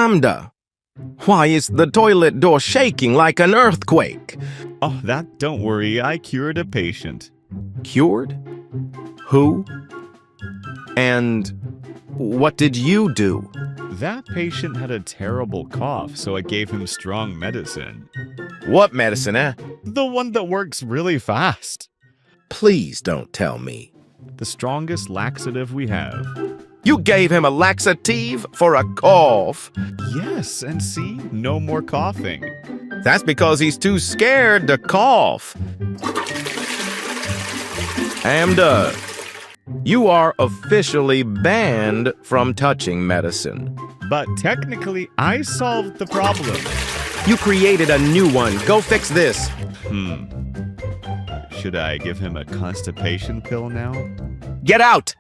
Amda, why is the toilet door shaking like an earthquake? Oh, don't worry, I cured a patient. Cured? Who? And what did you do? That patient had a terrible cough, so I gave him strong medicine. What medicine, eh? The one that works really fast. Please don't tell me. The strongest laxative we have. You gave him a laxative for a cough? Yes, and see? No more coughing. That's because he's too scared to cough. Amda, you are officially banned from touching medicine. But technically, I solved the problem. You created a new one. Go fix this. Should I give him a constipation pill now? Get out!